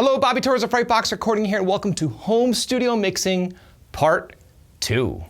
Hello, Bobby Torres of Frightbox Recording here, and welcome to Home Studio Mixing Part 2.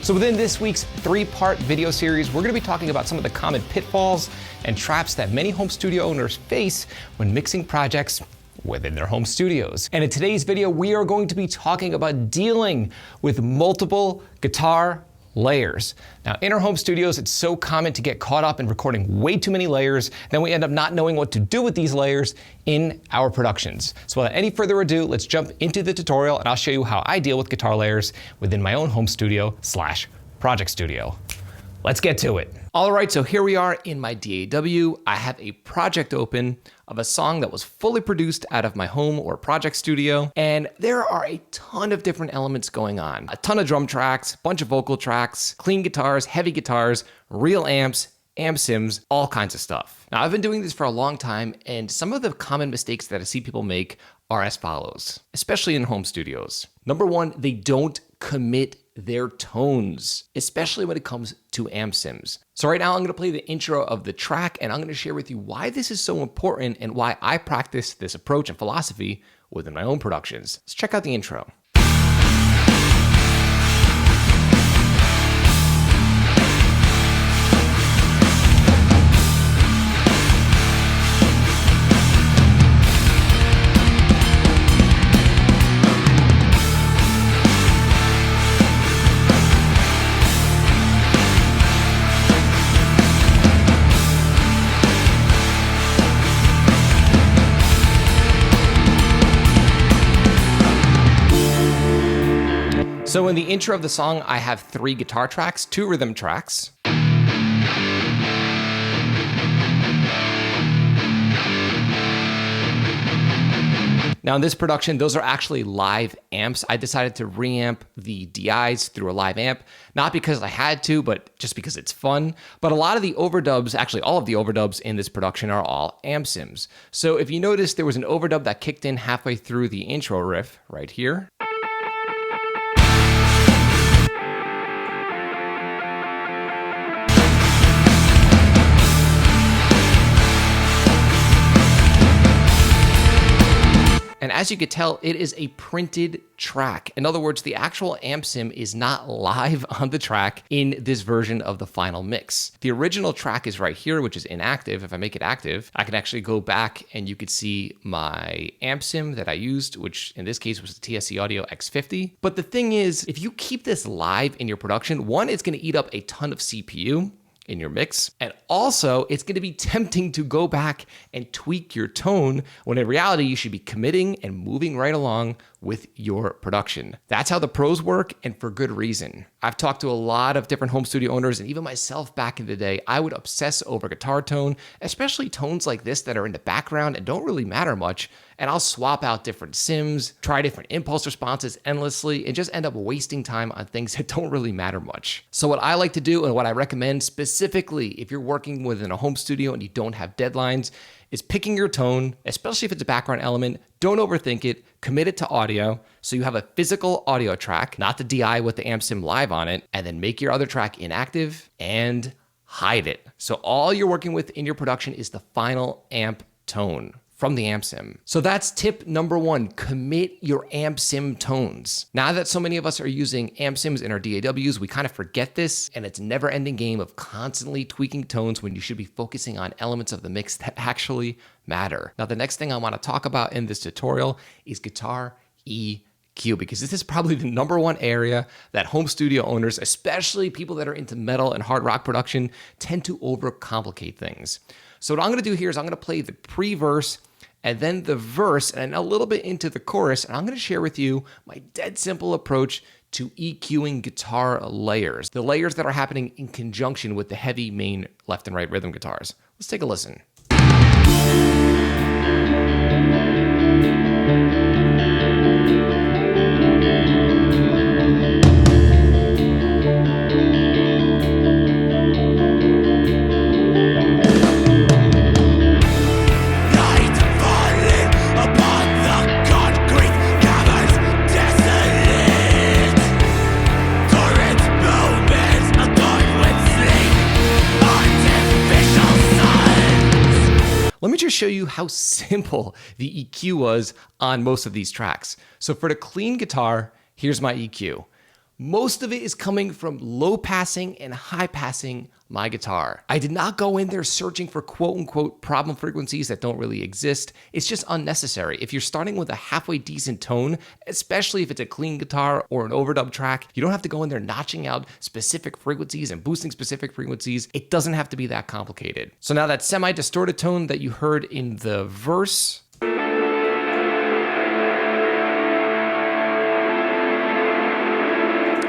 So within this week's 3-part video series, we're going to be talking about some of the common pitfalls and traps that many home studio owners face when mixing projects within their home studios. And in today's video, we are going to be talking about dealing with multiple guitar layers. Now, in our home studios, it's so common to get caught up in recording way too many layers, then we end up not knowing what to do with these layers in our productions. So without any further ado, let's jump into the tutorial and I'll show you how I deal with guitar layers within my own home studio / project studio. Let's get to it. All right, so here we are in my DAW. I have a project open of a song that was fully produced out of my home or project studio. And there are a ton of different elements going on. A ton of drum tracks, bunch of vocal tracks, clean guitars, heavy guitars, real amps, amp sims, all kinds of stuff. Now, I've been doing this for a long time, and some of the common mistakes that I see people make are as follows, especially in home studios. Number one, they don't commit their tones, especially when it comes to amp sims. So right now I'm gonna play the intro of the track and I'm gonna share with you why this is so important and why I practice this approach and philosophy within my own productions. Let's check out the intro. So in the intro of the song, I have 3 guitar tracks, 2 rhythm tracks. Now in this production, those are actually live amps. I decided to reamp the DIs through a live amp, not because I had to, but just because it's fun. But a lot of the overdubs, actually all of the overdubs in this production are all amp sims. So if you notice, there was an overdub that kicked in halfway through the intro riff right here. And as you could tell, it is a printed track. In other words, the actual amp sim is not live on the track in this version of the final mix. The original track is right here, which is inactive. If I make it active, I can actually go back and you could see my amp sim that I used, which in this case was the TSC Audio X50. But the thing is, if you keep this live in your production, one, it's gonna eat up a ton of CPU in your mix. And also, it's going to be tempting to go back and tweak your tone when in reality, you should be committing and moving right along with your production. That's how the pros work, and for good reason. I've talked to a lot of different home studio owners, and even myself back in the day, I would obsess over guitar tone, especially tones like this that are in the background and don't really matter much. And I'll swap out different sims, try different impulse responses endlessly, and just end up wasting time on things that don't really matter much. So what I like to do, and what I recommend specifically if you're working within a home studio and you don't have deadlines, is picking your tone, especially if it's a background element. Don't overthink it, commit it to audio, so you have a physical audio track, not the DI with the amp sim live on it, and then make your other track inactive and hide it. So all you're working with in your production is the final amp tone from the amp sim. So that's tip number 1, commit your amp sim tones. Now that so many of us are using amp sims in our DAWs, we kind of forget this, and it's a never-ending game of constantly tweaking tones when you should be focusing on elements of the mix that actually matter. Now, the next thing I want to talk about in this tutorial is guitar EQ, because this is probably the number 1 area that home studio owners, especially people that are into metal and hard rock production, tend to overcomplicate things. So what I'm going to do here is I'm going to play the pre-verse and then the verse and a little bit into the chorus, and I'm going to share with you my dead simple approach to EQing guitar layers, the layers that are happening in conjunction with the heavy main left and right rhythm guitars. Let's take a listen. Concrete caverns desolate, torrent just show you how simple the EQ was on most of these tracks. So for the clean guitar, here's my EQ. Most of it is coming from low passing and high passing my guitar. I did not go in there searching for quote unquote problem frequencies that don't really exist. It's just unnecessary. If you're starting with a halfway decent tone, especially if it's a clean guitar or an overdub track, you don't have to go in there notching out specific frequencies and boosting specific frequencies. It doesn't have to be that complicated. So now that semi-distorted tone that you heard in the verse,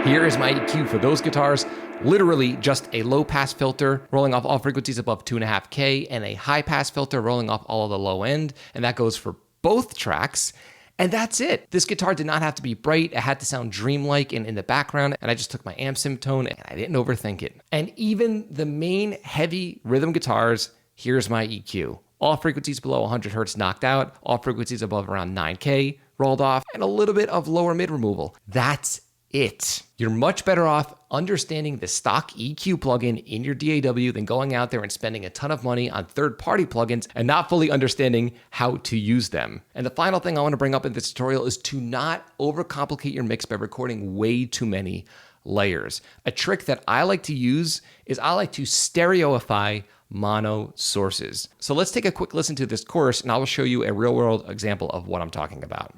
here is my EQ for those guitars. Literally just a low pass filter rolling off all frequencies above 2.5K and a high pass filter rolling off all of the low end. And that goes for both tracks. And that's it. This guitar did not have to be bright. It had to sound dreamlike and in the background. And I just took my amp sim tone and I didn't overthink it. And even the main heavy rhythm guitars, here's my EQ. All frequencies below 100 Hertz knocked out, all frequencies above around 9K rolled off, and a little bit of lower mid removal. That's it. You're much better off understanding the stock EQ plugin in your DAW than going out there and spending a ton of money on third-party plugins and not fully understanding how to use them. And the final thing I want to bring up in this tutorial is to not overcomplicate your mix by recording way too many layers. A trick that I like to use is I like to stereoify mono sources. So let's take a quick listen to this chorus and I will show you a real-world example of what I'm talking about.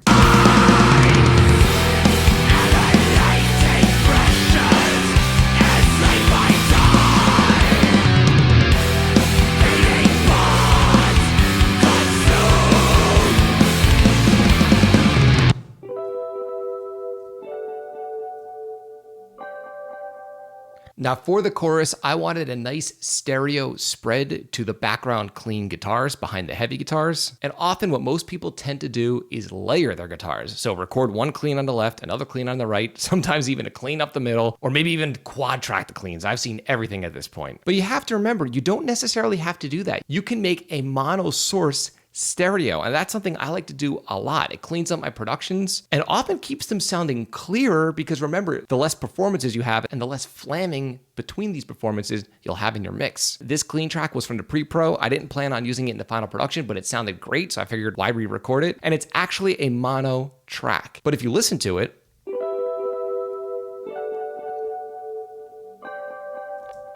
Now for the chorus, I wanted a nice stereo spread to the background clean guitars behind the heavy guitars. And often what most people tend to do is layer their guitars. So record one clean on the left, another clean on the right, sometimes even a clean up the middle, or maybe even quad track the cleans. I've seen everything at this point. But you have to remember, you don't necessarily have to do that. You can make a mono source stereo, and that's something I like to do a lot. It cleans up my productions and often keeps them sounding clearer because remember, the less performances you have and the less flamming between these performances you'll have in your mix. This clean track was from the pre-pro. I didn't plan on using it in the final production, but it sounded great, so I figured why re-record it? And it's actually a mono track. But if you listen to it,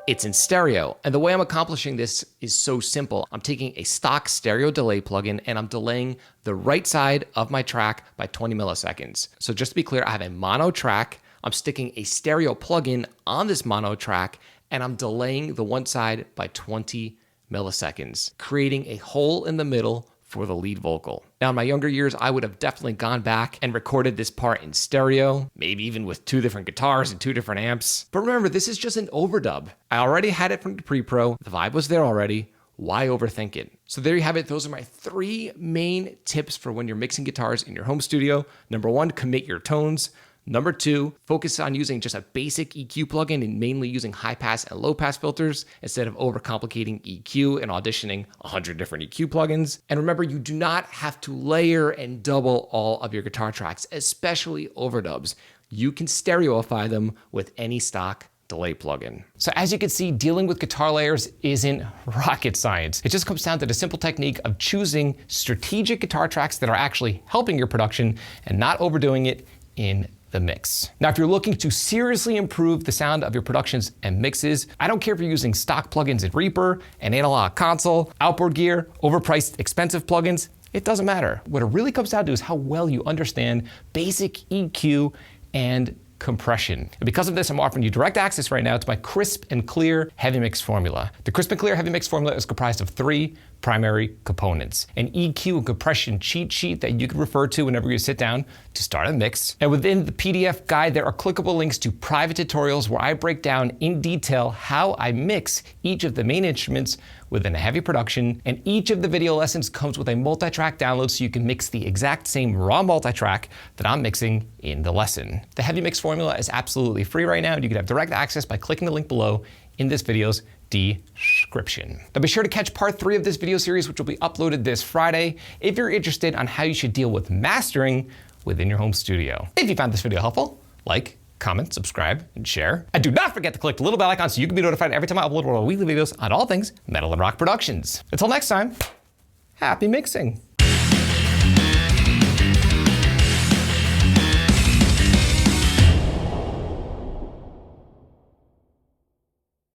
it's in stereo. And the way I'm accomplishing this is so simple. I'm taking a stock stereo delay plugin and I'm delaying the right side of my track by 20 milliseconds. So just to be clear, I have a mono track. I'm sticking a stereo plugin on this mono track and I'm delaying the one side by 20 milliseconds, creating a hole in the middle for the lead vocal. Now in my younger years, I would have definitely gone back and recorded this part in stereo, maybe even with two different guitars and two different amps. But remember, this is just an overdub. I already had it from the pre-pro, the vibe was there already, why overthink it? So there you have it. Those are my 3 main tips for when you're mixing guitars in your home studio. Number 1, commit your tones. Number 2, focus on using just a basic EQ plugin and mainly using high pass and low pass filters instead of overcomplicating EQ and auditioning 100 different EQ plugins. And remember, you do not have to layer and double all of your guitar tracks, especially overdubs. You can stereoify them with any stock delay plugin. So as you can see, dealing with guitar layers isn't rocket science. It just comes down to the simple technique of choosing strategic guitar tracks that are actually helping your production and not overdoing it in the mix. Now, if you're looking to seriously improve the sound of your productions and mixes, I don't care if you're using stock plugins in Reaper, an analog console, outboard gear, overpriced expensive plugins, it doesn't matter. What it really comes down to is how well you understand basic EQ and compression. And because of this, I'm offering you direct access right now to my crisp and clear heavy mix formula. The crisp and clear heavy mix formula is comprised of 3 primary components: an EQ and compression cheat sheet that you can refer to whenever you sit down to start a mix. And within the PDF guide, there are clickable links to private tutorials where I break down in detail how I mix each of the main instruments within a heavy production. And each of the video lessons comes with a multi-track download so you can mix the exact same raw multi-track that I'm mixing in the lesson. The heavy mix formula is absolutely free right now, and you can have direct access by clicking the link below in this video's description. Now be sure to catch part 3 of this video series, which will be uploaded this Friday, if you're interested on how you should deal with mastering within your home studio. If you found this video helpful, like, comment, subscribe, and share. And do not forget to click the little bell icon so you can be notified every time I upload one of our weekly videos on all things Metal and Rock Productions. Until next time, Happy mixing.